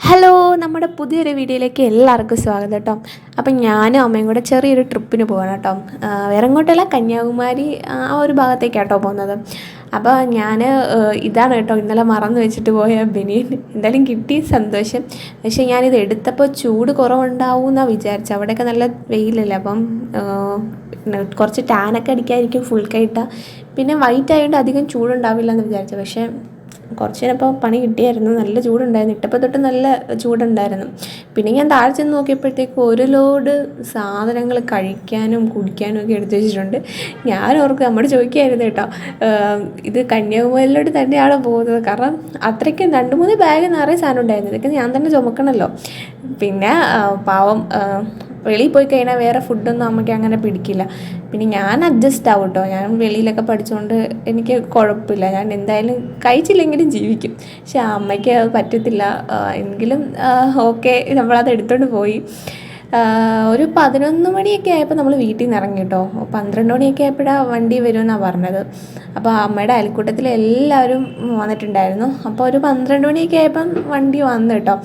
Hello, നമ്മുടെ പുതിയൊരു വീഡിയോയിലേക്ക് എല്ലാവർക്കും സ്വാഗതം കേട്ടോ. അപ്പം ഞാനും അമ്മയും കൂടെ ചെറിയൊരു ട്രിപ്പിന് പോകണം കേട്ടോ. വേറെ എങ്ങോട്ടല്ല, കന്യാകുമാരി ആ ഒരു ഭാഗത്തേക്കാട്ടോ പോകുന്നത്. അപ്പോൾ ഞാൻ ഇതാണ് കേട്ടോ ഇന്നലെ മറന്നു വെച്ചിട്ട് പോയ ബനിയൻ. എന്തായാലും കിട്ടി, സന്തോഷം. പക്ഷേ ഞാനിത് എടുത്തപ്പോൾ ചൂട് കുറവുണ്ടാവും എന്നാണ് വിചാരിച്ചത്. അവിടെയൊക്കെ നല്ല വെയിലല്ലേ, അപ്പം കുറച്ച് ടാനൊക്കെ അടിക്കാതിരിക്കും ഫുൾ കൈയിട്ടാൽ. പിന്നെ വൈറ്റ് ആയതുകൊണ്ട് അധികം ചൂടുണ്ടാവില്ല എന്ന് വിചാരിച്ചു. പക്ഷേ കുറച്ച് നേരപ്പോൾ പണി കിട്ടിയായിരുന്നു, നല്ല ചൂടുണ്ടായിരുന്നു. ഇട്ടപ്പോൾ തൊട്ട് നല്ല ചൂടുണ്ടായിരുന്നു. പിന്നെ ഞാൻ താഴെ ചെന്ന് നോക്കിയപ്പോഴത്തേക്ക് ഒരു ലോഡ് സാധനങ്ങൾ കഴിക്കാനും കുടിക്കാനും ഒക്കെ എടുത്തു വെച്ചിട്ടുണ്ട്. ഞാൻ ഓർക്കും നമ്മൾ ചോദിക്കായിരുന്നു കേട്ടോ, ഇത് കന്യാകുമാരിയിലോട്ട് തന്നെയാണ് പോകുന്നത്. കാരണം അത്രയ്ക്കും 2-3 ബാഗ് നിറയെ സാധനം ഉണ്ടായിരുന്നു. ഇതൊക്കെ ഞാൻ തന്നെ ചുമക്കണമല്ലോ. പിന്നെ പാവം വെളിയിൽ പോയി കഴിഞ്ഞാൽ വേറെ ഫുഡൊന്നും അമ്മയ്ക്ക് അങ്ങനെ പിടിക്കില്ല. പിന്നെ ഞാൻ അഡ്ജസ്റ്റ് ആവും കേട്ടോ. ഞാൻ വെളിയിലൊക്കെ പഠിച്ചുകൊണ്ട് എനിക്ക് കുഴപ്പമില്ല, ഞാൻ എന്തായാലും കഴിച്ചില്ലെങ്കിലും ജീവിക്കും. പക്ഷെ അമ്മയ്ക്ക് അത് പറ്റത്തില്ല. എങ്കിലും ഓക്കെ, നമ്മളത് എടുത്തുകൊണ്ട് പോയി. ഒരു 11 മണിയൊക്കെ ആയപ്പോൾ നമ്മൾ വീട്ടിൽ നിന്ന് ഇറങ്ങി കേട്ടോ. 12 മണിയൊക്കെ ആയപ്പോഴാണ് വണ്ടി വരുമെന്നാണ് പറഞ്ഞത്. അപ്പോൾ അമ്മയുടെ അയൽക്കൂട്ടത്തിൽ എല്ലാവരും വന്നിട്ടുണ്ടായിരുന്നു. അപ്പോൾ ഒരു 12 മണിയൊക്കെ ആയപ്പം വണ്ടി വന്നു കേട്ടോ.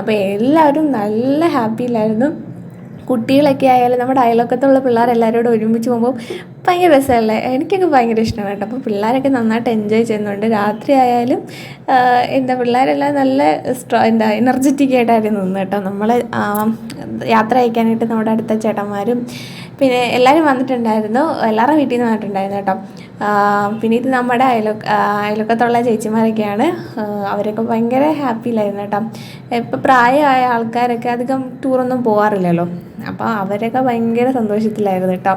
അപ്പോൾ എല്ലാവരും നല്ല ഹാപ്പിയിലായിരുന്നു. കുട്ടികളൊക്കെ ആയാലും നമ്മുടെ അയൽവക്കത്തുള്ള പിള്ളേരെല്ലാവരും കൂടെ ഒരുമിച്ച് പോകുമ്പോൾ ഭയങ്കര രസമല്ലേ. എനിക്കൊക്കെ ഭയങ്കര ഇഷ്ടമാണ് കേട്ടോ. അപ്പോൾ പിള്ളേരൊക്കെ നന്നായിട്ട് എൻജോയ് ചെയ്യുന്നുണ്ട്. രാത്രി ആയാലും പിള്ളേരെല്ലാം നല്ല എനർജറ്റിക് ആയിട്ടായിരുന്നു നിന്ന് കേട്ടോ. നമ്മൾ യാത്ര അയക്കാനായിട്ട് നമ്മുടെ അടുത്ത ചേട്ടന്മാരും പിന്നെ എല്ലാവരും വന്നിട്ടുണ്ടായിരുന്നു. എല്ലാവരുടെ വീട്ടിൽ നിന്ന് വന്നിട്ടുണ്ടായിരുന്നു കേട്ടോ. പിന്നെ ഇത് നമ്മുടെ അയൽവക്കത്തുള്ള ചേച്ചിമാരൊക്കെയാണ്. അവരൊക്കെ ഭയങ്കര ഹാപ്പിയിലായിരുന്നു കേട്ടോ. ഇപ്പം പ്രായമായ ആൾക്കാരൊക്കെ അധികം ടൂറൊന്നും പോകാറില്ലല്ലോ. അപ്പോൾ അവരൊക്കെ ഭയങ്കര സന്തോഷത്തിലായിരുന്നു കേട്ടോ.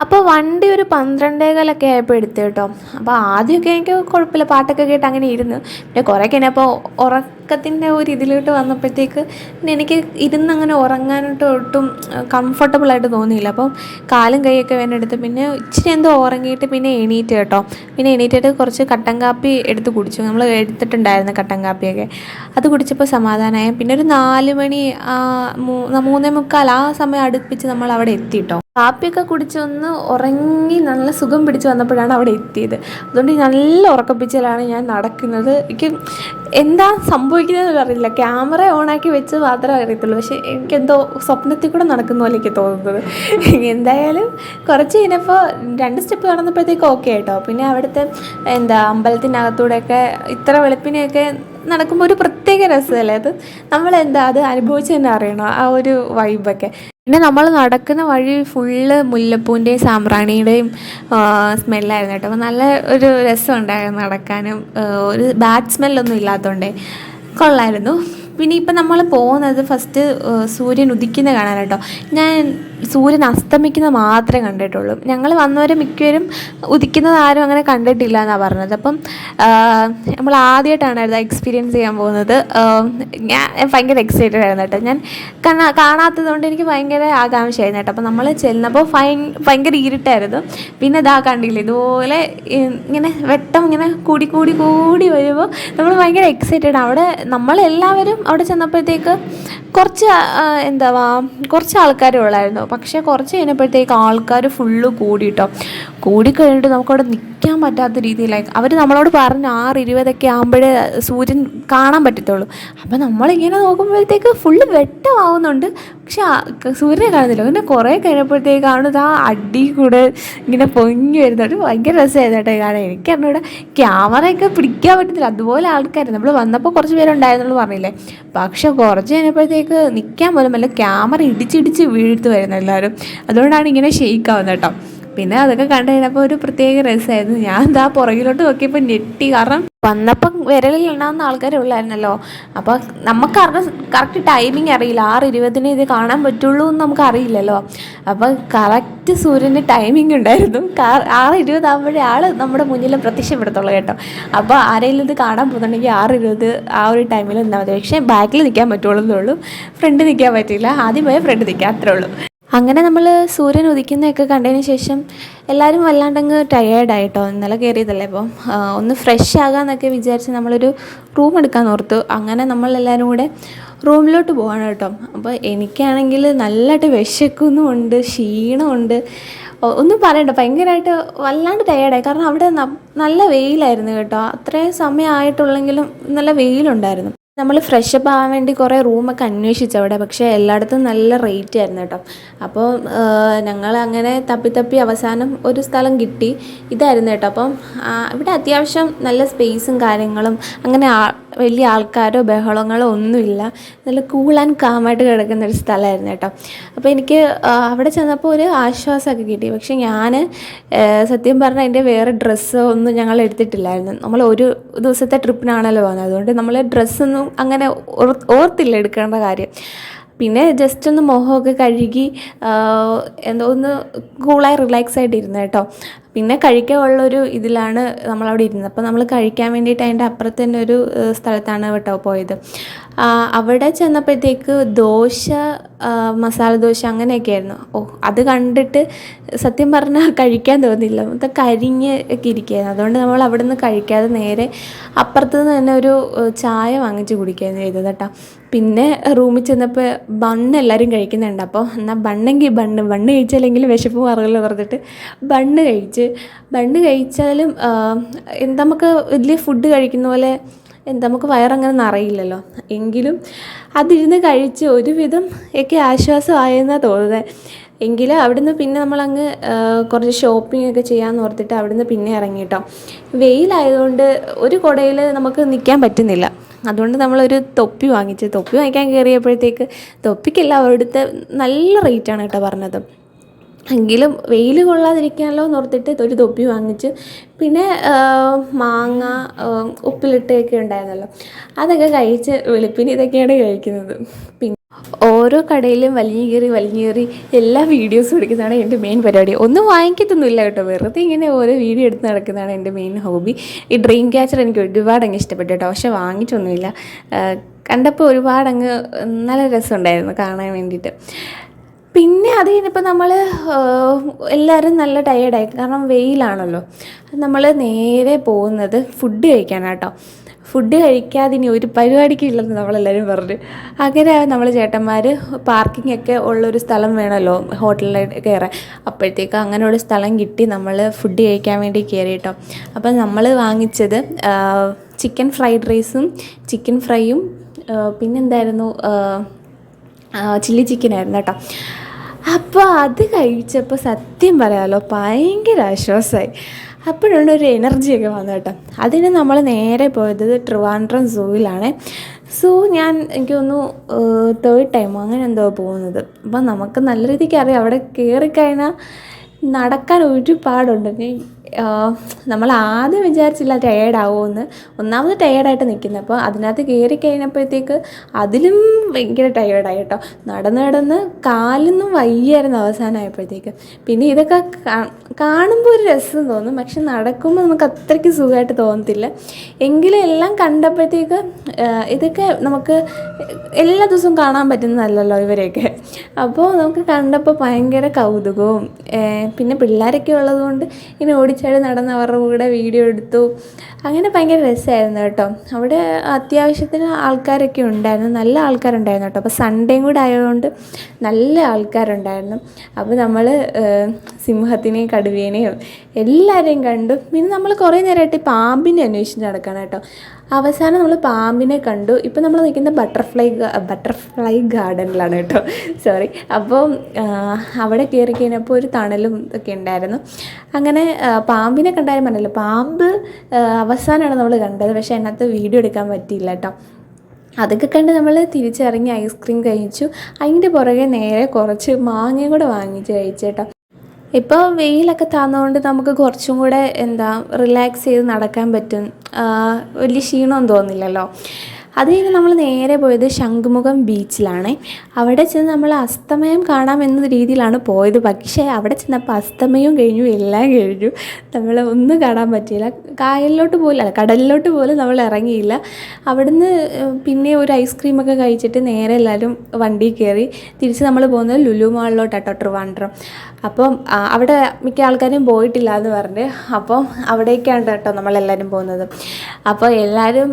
അപ്പോൾ വണ്ടി ഒരു 12:15 ആയപ്പോൾ എടുത്തു കേട്ടോ. അപ്പോൾ ആദ്യമൊക്കെ എനിക്ക് കുഴപ്പമില്ല, പാട്ടൊക്കെ കേട്ട് അങ്ങനെ ഇരുന്ന്. പിന്നെ കുറേ കഴിഞ്ഞപ്പോൾ ഉറക്കത്തിൻ്റെ ഒരു ഇതിലോട്ട് വന്നപ്പോഴത്തേക്ക് പിന്നെ എനിക്ക് ഇരുന്നങ്ങനെ ഉറങ്ങാനായിട്ട് ഒട്ടും കംഫർട്ടബിളായിട്ട് തോന്നിയില്ല. അപ്പം കാലും കൈയൊക്കെ വേനെടുത്ത് പിന്നെ ഇച്ചിരി എന്തോ ഉറങ്ങിയിട്ട് പിന്നെ എണീറ്റ് കേട്ടോ. പിന്നെ എണീറ്റിട്ട് കുറച്ച് കട്ടൻ കാപ്പി എടുത്ത് കുടിച്ചു. നമ്മൾ എടുത്തിട്ടുണ്ടായിരുന്നു കട്ടൻ കാപ്പിയൊക്കെ. അത് കുടിച്ചപ്പോൾ സമാധാനമായി. പിന്നെ ഒരു 4 മണി 3:45 ആ സമയം അടുപ്പിച്ച് നമ്മൾ അവിടെ എത്തിയിട്ടോ. കാപ്പിയൊക്കെ കുടിച്ചൊന്ന് ഉറങ്ങി നല്ല സുഖം പിടിച്ച് വന്നപ്പോഴാണ് അവിടെ എത്തിയത്. അതുകൊണ്ട് നല്ല ഉറക്കപ്പിച്ചിലാണ് ഞാൻ നടക്കുന്നത്. എനിക്ക് എന്താ സംഭവിക്കുന്നതെന്ന് അറിയില്ല. ക്യാമറ ഓണാക്കി വെച്ച് മാത്രമേ അറിയത്തുള്ളൂ. പക്ഷേ എനിക്കെന്തോ സ്വപ്നത്തിൽ കൂടെ നടക്കുന്ന പോലെ എനിക്ക് തോന്നുന്നത്. എന്തായാലും കുറച്ച് കഴിഞ്ഞപ്പോൾ 2 സ്റ്റെപ്പ് നടന്നപ്പോഴത്തേക്ക് ഓക്കെ ആയിട്ടോ. പിന്നെ അവിടുത്തെ അമ്പലത്തിനകത്തൂടെയൊക്കെ ഇത്ര വെളുപ്പിനെയൊക്കെ നടക്കുമ്പോൾ ഒരു പ്രത്യേക രസമല്ലേ അത്. അത് അനുഭവിച്ച് തന്നെ അറിയണം ആ ഒരു വൈബൊക്കെ. പിന്നെ നമ്മൾ നടക്കുന്ന വഴി ഫുള്ള് മുല്ലപ്പൂവിൻ്റെയും സാമ്പ്രാണിയുടെയും സ്മെല്ലായിരുന്നു കേട്ടോ. അപ്പോൾ നല്ല ഒരു രസമുണ്ടായിരുന്നു നടക്കാനും. ഒരു ബാഡ് സ്മെല്ലൊന്നും ഇല്ലാത്തതുകൊണ്ടേ കൊള്ളായിരുന്നു. പിന്നെ ഇപ്പം നമ്മൾ പോകുന്നത് ഫസ്റ്റ് സൂര്യൻ ഉദിക്കുന്ന കാണാൻ കേട്ടോ. ഞാൻ സൂര്യൻ അസ്തമിക്കുന്നത് മാത്രമേ കണ്ടിട്ടുള്ളൂ. ഞങ്ങൾ വന്നവരെ മിക്കവരും ഉദിക്കുന്നത് ആരും അങ്ങനെ കണ്ടിട്ടില്ല എന്നാണ് പറഞ്ഞത്. അപ്പം നമ്മൾ ആദ്യമായിട്ടാണ് അത് എക്സ്പീരിയൻസ് ചെയ്യാൻ പോകുന്നത്. ഞാൻ ഭയങ്കര എക്സൈറ്റഡ് ആയിരുന്നു കേട്ടോ. ഞാൻ കാണാത്തത് കൊണ്ട് എനിക്ക് ഭയങ്കര ആകാംക്ഷയായിരുന്നു കേട്ടോ. അപ്പം നമ്മൾ ചെന്നപ്പോൾ ഭയങ്കര ഇരുട്ടായിരുന്നു. പിന്നെ ഇതാ കണ്ടില്ല, ഇതുപോലെ ഇങ്ങനെ വെട്ടം ഇങ്ങനെ കൂടി കൂടി കൂടി വരുമ്പോൾ നമ്മൾ ഭയങ്കര എക്സൈറ്റഡ്. അവിടെ നമ്മളെല്ലാവരും അവിടെ ചെന്നപ്പോഴത്തേക്ക് കുറച്ച് ആൾക്കാരേ ഉള്ളായിരുന്നു. പക്ഷേ കുറച്ച് കഴിഞ്ഞപ്പോഴത്തേക്ക് ആൾക്കാർ ഫുള്ള് കൂടിയിട്ടോ. കൂടിക്കഴിഞ്ഞിട്ട് നമുക്കവിടെ നിൽക്കാൻ പറ്റാത്ത രീതിയിലായി. അവർ നമ്മളോട് പറഞ്ഞ് 6:20 ആകുമ്പോഴേ സൂര്യൻ കാണാൻ പറ്റത്തുള്ളൂ. അപ്പോൾ നമ്മളിങ്ങനെ നോക്കുമ്പോഴത്തേക്ക് ഫുള്ള് വെട്ടമാവുന്നുണ്ട്, പക്ഷെ സൂര്യനെ കാണുന്നില്ല. പിന്നെ കുറേ കഴിഞ്ഞപ്പോഴത്തേക്കാണ് ആ അടി കൂടെ ഇങ്ങനെ പൊങ്ങി വരുന്നത്. ഭയങ്കര രസമായിരുന്നു കേട്ടോ കാണാൻ. എനിക്കറിഞ്ഞൂടെ ക്യാമറയൊക്കെ പിടിക്കാൻ പറ്റുന്നില്ല, അതുപോലെ ആൾക്കാർ. നമ്മൾ വന്നപ്പോൾ കുറച്ച് പേരുണ്ടായിരുന്നുള്ളൂ പറഞ്ഞില്ലേ. പക്ഷെ കുറച്ച് കഴിഞ്ഞപ്പോഴത്തേക്ക് നിൽക്കാൻ പോലും അല്ല, ക്യാമറ ഇടിച്ചിടിച്ച് വീഴ്ത്തു വരുന്നു എല്ലാവരും. അതുകൊണ്ടാണ് ഇങ്ങനെ ഷെയ്ക്കാവുന്നത് കേട്ടോ. പിന്നെ അതൊക്കെ കണ്ടു കഴിഞ്ഞപ്പോൾ ഒരു പ്രത്യേക രസമായിരുന്നു. ഞാൻ എന്താ പുറകിലോട്ട് നോക്കിയപ്പോൾ ഞെട്ടി. കാരണം വന്നപ്പം വിരലിൽ എണ്ണാവുന്ന ആൾക്കാരെ ഉള്ളായിരുന്നല്ലോ. അപ്പോൾ നമുക്കറിഞ്ഞ കറക്റ്റ് ടൈമിങ് അറിയില്ല. 6:20 ഇത് കാണാൻ പറ്റുള്ളൂ എന്ന് നമുക്ക് അറിയില്ലല്ലോ. അപ്പോൾ കറക്റ്റ് സൂര്യൻ്റെ ടൈമിംഗ് ഉണ്ടായിരുന്നു. 6:20 ആകുമ്പോഴേ ആൾ നമ്മുടെ മുന്നിൽ പ്രത്യക്ഷപ്പെടുത്തുള്ളൂ കേട്ടോ. അപ്പോൾ ആരെങ്കിലും ഇത് കാണാൻ പോകുന്നുണ്ടെങ്കിൽ 6:20 ആ ഒരു ടൈമിൽ നിന്നാൽ മതി. പക്ഷേ ബാക്കിൽ നിൽക്കാൻ പറ്റുള്ളൂ എന്നുള്ളൂ, ഫ്രണ്ട് നിൽക്കാൻ പറ്റില്ല. ആദ്യം പോയാൽ ഫ്രണ്ട് നിൽക്കുക, അത്രേ ഉള്ളൂ. അങ്ങനെ നമ്മൾ സൂര്യൻ ഉദിക്കുന്നതൊക്കെ കണ്ടതിന് ശേഷം എല്ലാവരും വല്ലാണ്ടങ്ങ് ടയേർഡായിട്ടോ. ഇന്നലെ കയറിയതല്ലേ, അപ്പോൾ ഒന്ന് ഫ്രഷ് ആകാമെന്നൊക്കെ വിചാരിച്ച് നമ്മളൊരു റൂം എടുക്കാൻ ഓർത്തു. അങ്ങനെ നമ്മളെല്ലാവരും കൂടെ റൂമിലോട്ട് പോവാണ് കേട്ടോ. അപ്പോൾ എനിക്കാണെങ്കിൽ നല്ലതായിട്ട് വിശക്കുന്നുമുണ്ട്, ക്ഷീണമുണ്ട്, ഒന്നും പറയണ്ട. ഭയങ്കരമായിട്ട് വല്ലാണ്ട് ടയേർഡായി. കാരണം അവിടെ നല്ല വെയിലായിരുന്നു കേട്ടോ. അത്രയും സമയമായിട്ടുള്ളെങ്കിലും നല്ല വെയിലുണ്ടായിരുന്നു. നമ്മൾ ഫ്രഷപ്പ് ആവാൻ വേണ്ടി കുറേ റൂമൊക്കെ അന്വേഷിച്ചു അവിടെ, പക്ഷേ എല്ലായിടത്തും നല്ല റേറ്റ് ആയിരുന്നു കേട്ടോ. അപ്പോൾ ഞങ്ങൾ അങ്ങനെ തപ്പി അവസാനം ഒരു സ്ഥലം കിട്ടി, ഇതായിരുന്നു കേട്ടോ. അപ്പം ഇവിടെ അത്യാവശ്യം നല്ല സ്പേസും കാര്യങ്ങളും, അങ്ങനെ വലിയ ആൾക്കാരോ ബഹളങ്ങളോ ഒന്നുമില്ല, നല്ല കൂൾ ആൻഡ് കാമായിട്ട് കിടക്കുന്ന ഒരു സ്ഥലമായിരുന്നു കേട്ടോ. അപ്പോൾ എനിക്ക് അവിടെ ചെന്നപ്പോൾ ഒരു ആശ്വാസമൊക്കെ കിട്ടി. പക്ഷേ ഞാൻ സത്യം പറഞ്ഞാൽ അതിൻ്റെ വേറെ ഡ്രസ്സോ ഒന്നും ഞങ്ങൾ എടുത്തിട്ടില്ലായിരുന്നു. നമ്മൾ ഒരു ദിവസത്തെ ട്രിപ്പിനാണല്ലോ പോകുന്നത്, അതുകൊണ്ട് നമ്മൾ ഡ്രസ്സൊന്നും അങ്ങനെ ഓർത്തില്ല എടുക്കേണ്ട കാര്യം. പിന്നെ ജസ്റ്റ് ഒന്ന് മുഖമൊക്കെ കഴുകി എന്തോ ഒന്ന് കൂളായി റിലാക്സ് ആയിട്ട് ഇരുന്നു കേട്ടോ. പിന്നെ കഴിക്കാനുള്ളൊരു ഇതിലാണ് നമ്മളവിടെ ഇരുന്നത്. അപ്പോൾ നമ്മൾ കഴിക്കാൻ വേണ്ടിയിട്ട് അതിൻ്റെ അപ്പുറത്ത് തന്നെ ഒരു സ്ഥലത്താണ് കേട്ടോ പോയത്. അവിടെ ചെന്നപ്പോഴത്തേക്ക് ദോശ, മസാല ദോശ അങ്ങനെയൊക്കെ ആയിരുന്നു. അത് കണ്ടിട്ട് സത്യം പറഞ്ഞാൽ കഴിക്കാൻ തോന്നില്ല, മൊത്തം കരിഞ്ഞ് ഒക്കെ ഇരിക്കുകയായിരുന്നു. അതുകൊണ്ട് നമ്മൾ അവിടെ നിന്ന് കഴിക്കാതെ നേരെ അപ്പുറത്തുനിന്ന് തന്നെ ഒരു ചായ വാങ്ങിച്ച് കുടിക്കുകയായിരുന്നു ചെയ്തത് കേട്ടോ. പിന്നെ റൂമിൽ ചെന്നപ്പോൾ ബണ്ണ് എല്ലാവരും കഴിക്കുന്നുണ്ട്. അപ്പോൾ എന്നാൽ ബണ്ണെങ്കിൽ ബണ്ണ് കഴിച്ചാലെങ്കിലും വിശപ്പ് മാറുമല്ലോ പറഞ്ഞിട്ട് ബണ്ണ് കഴിച്ചാലും നമുക്ക് വലിയ ഫുഡ് കഴിക്കുന്ന പോലെ നമുക്ക് വയറങ്ങനെ നിറയില്ലല്ലോ. എങ്കിലും അതിരുന്ന് കഴിച്ച് ഒരുവിധം ഒക്കെ ആശ്വാസമായെന്നാണ് തോന്നുന്നത്. എങ്കിലും അവിടുന്ന് പിന്നെ നമ്മളങ്ങ് കുറച്ച് ഷോപ്പിംഗ് ഒക്കെ ചെയ്യാമെന്ന് ഓർത്തിട്ട് അവിടുന്ന് പിന്നെ ഇറങ്ങി കേട്ടോ. വെയിലായതുകൊണ്ട് ഒരു കുടയിൽ നമുക്ക് നിൽക്കാൻ പറ്റുന്നില്ല. അതുകൊണ്ട് നമ്മളൊരു തൊപ്പി വാങ്ങിക്കാൻ കയറിയപ്പോഴത്തേക്ക് തൊപ്പിക്കല്ല, അവിടുത്തെ നല്ല റേറ്റാണ് കേട്ടോ പറഞ്ഞത്. എങ്കിലും വെയിൽ കൊള്ളാതിരിക്കാമല്ലോ എന്ന് ഓർത്തിട്ട് ഒരു തൊപ്പി വാങ്ങിച്ച്, പിന്നെ മാങ്ങ ഉപ്പിലിട്ടൊക്കെ ഉണ്ടായിരുന്നല്ലോ, അതൊക്കെ കഴിച്ച് വെളുപ്പിന് ഇതൊക്കെയാണ് കഴിക്കുന്നത്. പിന്നെ ഓരോ കടയിലും വലിഞ്ഞു കയറി എല്ലാ വീഡിയോസും എടുക്കുന്നതാണ് എൻ്റെ മെയിൻ പരിപാടി. ഒന്നും വാങ്ങിക്കത്തൊന്നുമില്ല കേട്ടോ, വെറുതെ ഇങ്ങനെ ഓരോ വീഡിയോ എടുത്ത് നടക്കുന്നതാണ് എൻ്റെ മെയിൻ ഹോബി. ഈ ഡ്രീം ക്യാച്ചർ എനിക്ക് ഒരുപാട് അങ്ങ് ഇഷ്ടപ്പെട്ടു കേട്ടോ, പക്ഷെ വാങ്ങിച്ചൊന്നുമില്ല. കണ്ടപ്പോൾ ഒരുപാട് അങ്ങ് നല്ല രസമുണ്ടായിരുന്നു കാണാൻ വേണ്ടിയിട്ട്. പിന്നെ അത് കഴിഞ്ഞപ്പോൾ നമ്മൾ എല്ലാവരും നല്ല ടയേർഡായി, കാരണം വെയിലാണല്ലോ. നമ്മൾ നേരെ പോകുന്നത് ഫുഡ് കഴിക്കാനാട്ടോ. ഫുഡ് കഴിക്കാതെ ഇനി ഒരു പരിപാടിക്കും ഇല്ലെന്ന് നമ്മളെല്ലാവരും പറഞ്ഞു. അങ്ങനെ നമ്മൾ ചേട്ടന്മാർ പാർക്കിംഗ് ഒക്കെ ഉള്ളൊരു സ്ഥലം വേണമല്ലോ ഹോട്ടലിൽ കയറാൻ. അപ്പോഴത്തേക്ക് അങ്ങനെ ഒരു സ്ഥലം കിട്ടി, നമ്മൾ ഫുഡ് കഴിക്കാൻ വേണ്ടി കയറി കേട്ടോ. അപ്പം നമ്മൾ വാങ്ങിച്ചത് ചിക്കൻ ഫ്രൈഡ് റൈസും ചിക്കൻ ഫ്രൈയും പിന്നെന്തായിരുന്നു ചില്ലി ചിക്കനായിരുന്നു കേട്ടോ. അപ്പോൾ അത് കഴിച്ചപ്പോൾ സത്യം പറയാമല്ലോ ഭയങ്കര ആശ്വാസമായി. അപ്പോഴാണ് ഒരു എനർജിയൊക്കെ വന്നത് കേട്ടോ. അതിന് നമ്മൾ നേരെ പോയത് ട്രിവാൻഡ്രം സൂവിലാണ്. എനിക്ക് തോന്നുന്നു 3rd ടൈമോ അങ്ങനെ എന്തോ പോകുന്നത്. അപ്പം നമുക്ക് നല്ല രീതിക്ക് അറിയാം അവിടെ കയറിക്കഴിഞ്ഞാൽ നടക്കാൻ ഒരുപാടുണ്ട്. നമ്മൾ ആദ്യം വിചാരിച്ചില്ല ടയേർഡാവുമെന്ന്. ഒന്നാമത് ടയേർഡായിട്ട് നിൽക്കുന്നത്. അപ്പോൾ അതിനകത്ത് കയറി കഴിഞ്ഞപ്പോഴത്തേക്ക് അതിലും ഭയങ്കര ടയേർഡായി കേട്ടോ. നടന്ന് കാലൊന്നും വയ്യായിരുന്നു അവസാനമായപ്പോഴത്തേക്ക്. പിന്നെ ഇതൊക്കെ കാണുമ്പോൾ ഒരു രസം തോന്നും, പക്ഷെ നടക്കുമ്പോൾ നമുക്ക് അത്രയ്ക്ക് സുഖമായിട്ട് തോന്നത്തില്ല. എങ്കിലും എല്ലാം കണ്ടപ്പോഴത്തേക്ക് ഇതൊക്കെ നമുക്ക് എല്ലാ ദിവസവും കാണാൻ പറ്റുന്നതല്ലല്ലോ ഇവരെയൊക്കെ. അപ്പോൾ നമുക്ക് കണ്ടപ്പോൾ ഭയങ്കര കൗതുകവും, പിന്നെ പിള്ളേരൊക്കെ ഉള്ളതുകൊണ്ട് ഇങ്ങനെ ഓടിച്ചാടി നടന്ന് അവരുടെ കൂടെ വീഡിയോ എടുത്തു. അങ്ങനെ ഭയങ്കര രസമായിരുന്നു കേട്ടോ. അവിടെ അത്യാവശ്യത്തിന് ആൾക്കാരൊക്കെ ഉണ്ടായിരുന്നു, നല്ല ആൾക്കാരുണ്ടായിരുന്നു കേട്ടോ. അപ്പോൾ സൺഡേയും കൂടെ ആയതുകൊണ്ട് നല്ല ആൾക്കാരുണ്ടായിരുന്നു. അപ്പോൾ നമ്മൾ സിംഹത്തിനെയും കടുവേനെയും എല്ലാവരെയും കണ്ടു. പിന്നെ നമ്മൾ കുറേ നേരമായിട്ട് പാമ്പിനെ അന്വേഷിച്ച് നടക്കണം കേട്ടോ. അവസാനം നമ്മൾ പാമ്പിനെ കണ്ടു. ഇപ്പം നമ്മൾ നിൽക്കുന്ന ബട്ടർഫ്ലൈ ഗാർഡനിലാണ് കേട്ടോ, സോറി. അപ്പോൾ അവിടെ കയറി കഴിഞ്ഞപ്പോൾ ഒരു തണലും ഒക്കെ ഉണ്ടായിരുന്നു. അങ്ങനെ പാമ്പിനെ കണ്ടാലും പറഞ്ഞല്ലോ, പാമ്പ് അവസാനമാണ് നമ്മൾ കണ്ടത്, പക്ഷേ അതിനകത്ത് വീഡിയോ എടുക്കാൻ പറ്റിയില്ല കേട്ടോ. അതൊക്കെ കണ്ട് നമ്മൾ തിരിച്ചിറങ്ങി ഐസ്ക്രീം കഴിച്ചു. അതിൻ്റെ പുറകെ നേരെ കുറച്ച് മാങ്ങയും കൂടെ വാങ്ങിച്ച് കഴിച്ചേട്ടോ. ഇപ്പോൾ വെയിലൊക്കെ താഴ്ന്നതുകൊണ്ട് നമുക്ക് കുറച്ചും കൂടെ റിലാക്സ് ചെയ്ത് നടക്കാൻ പറ്റും, വലിയ ക്ഷീണമൊന്നും തോന്നില്ലല്ലോ. അത് കഴിഞ്ഞ് നമ്മൾ നേരെ പോയത് ശംഖുമുഖം ബീച്ചിലാണ്. അവിടെ ചെന്ന് നമ്മൾ അസ്തമയം കാണാമെന്ന രീതിയിലാണ് പോയത്. പക്ഷേ അവിടെ ചെന്നപ്പോൾ അസ്തമയവും കഴിഞ്ഞു, എല്ലാം കഴിഞ്ഞു. നമ്മൾ ഒന്നും കാണാൻ പറ്റിയില്ല. കടലിലോട്ട് പോലും നമ്മൾ ഇറങ്ങിയില്ല. അവിടുന്ന് പിന്നെ ഒരു ഐസ്ക്രീമൊക്കെ കഴിച്ചിട്ട് നേരെ എല്ലാവരും വണ്ടി കയറി തിരിച്ച് നമ്മൾ പോകുന്നത് ലുലു മാളിലോട്ടാട്ടോ, ട്രിവാൻഡ്രം. അപ്പം അവിടെ മിക്ക ആൾക്കാരും പോയിട്ടില്ല എന്ന് പറഞ്ഞ്, അപ്പോൾ അവിടേക്കാണ് കേട്ടോ നമ്മളെല്ലാവരും പോകുന്നത്. അപ്പോൾ എല്ലാവരും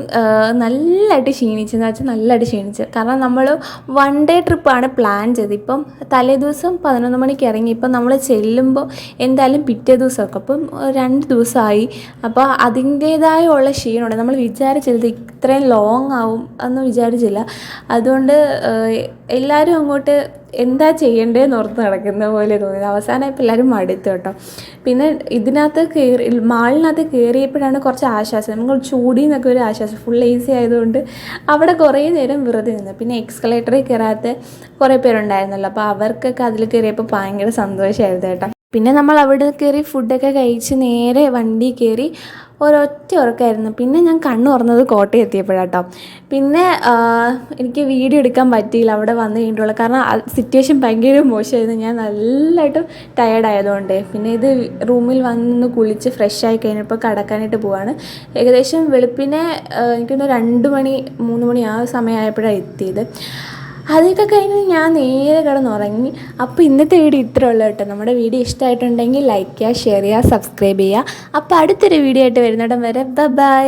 നല്ലതായിട്ട് ക്ഷീണിച്ചെന്ന് വെച്ചാൽ നല്ലതായിട്ട് ക്ഷീണിച്ച്. കാരണം നമ്മൾ വൺ ഡേ ട്രിപ്പാണ് പ്ലാൻ ചെയ്തത്. ഇപ്പം തലേദിവസം 11 മണിക്ക് ഇറങ്ങി. ഇപ്പം നമ്മൾ ചെല്ലുമ്പോൾ എന്തായാലും പിറ്റേ ദിവസമൊക്കെ അപ്പം 2 ദിവസമായി. അപ്പോൾ അതിൻ്റേതായ ഉള്ള ക്ഷീണമുണ്ട്. നമ്മൾ വിചാരിച്ചത് ഇത്രയും ലോങ് ആവും എന്ന് വിചാരിച്ചില്ല. അതുകൊണ്ട് എല്ലാവരും അങ്ങോട്ട് എന്താ ചെയ്യേണ്ടതെന്ന് ഓർത്ത് നടക്കുന്ന പോലെ തോന്നിയത്. അവസാനമായപ്പോൾ എല്ലാവരും മടുത്തു കേട്ടോ. പിന്നെ ഇതിനകത്ത് മാളിനകത്ത് കയറിയപ്പോഴാണ് കുറച്ച് ആശ്വാസം. നമ്മൾ ചൂടിൽ നിന്നൊക്കെ ഒരു ആശ്വാസം. ഫുൾ AC ആയതുകൊണ്ട് അവിടെ കുറേ നേരം വെറുതെ നിന്ന്. പിന്നെ എക്സ്കലേറ്ററിൽ കയറാത്ത കുറേ പേരുണ്ടായിരുന്നല്ലോ. അപ്പോൾ അവർക്കൊക്കെ അതിൽ കയറിയപ്പോൾ ഭയങ്കര സന്തോഷമായിരുന്നു കേട്ടോ. പിന്നെ നമ്മൾ അവിടെ കയറി ഫുഡൊക്കെ കഴിച്ച് നേരെ വണ്ടി കയറി ഒരൊറ്റ ഉറക്കമായിരുന്നു. പിന്നെ ഞാൻ കണ്ണു തുറന്നത് കോട്ടയം എത്തിയപ്പോഴാട്ടോ. പിന്നെ എനിക്ക് വീഡിയോ എടുക്കാൻ പറ്റിയില്ല അവിടെ വന്നു കഴിഞ്ഞിട്ടുള്ള. കാരണം സിറ്റുവേഷൻ ഭയങ്കര മോശമായിരുന്നു. ഞാൻ നല്ലതായിട്ടും ടയേർഡായതുകൊണ്ട്. പിന്നെ ഇത് റൂമിൽ വന്ന് കുളിച്ച് ഫ്രഷായി കഴിഞ്ഞപ്പോൾ കിടക്കാനായിട്ട് പോവാണ്. ഏകദേശം വെളുപ്പിനെ എനിക്കൊന്ന് 2 മണി 3 മണി ആ സമയമായപ്പോഴാണ് എത്തിയത്. അതൊക്കെ കഴിഞ്ഞ് ഞാൻ നേരെ കിടന്നുറങ്ങി. അപ്പോൾ ഇന്നത്തെ വീഡിയോ ഇത്രേ ഉള്ളൂ കേട്ടോ. നമ്മുടെ വീഡിയോ ഇഷ്ടമായിട്ടുണ്ടെങ്കിൽ ലൈക്ക് ചെയ്യുക, ഷെയർ ചെയ്യുക, സബ്സ്ക്രൈബ് ചെയ്യുക. അപ്പോൾ അടുത്തൊരു വീഡിയോ ആയിട്ട് വരുന്നിടം വരെ ബൈ.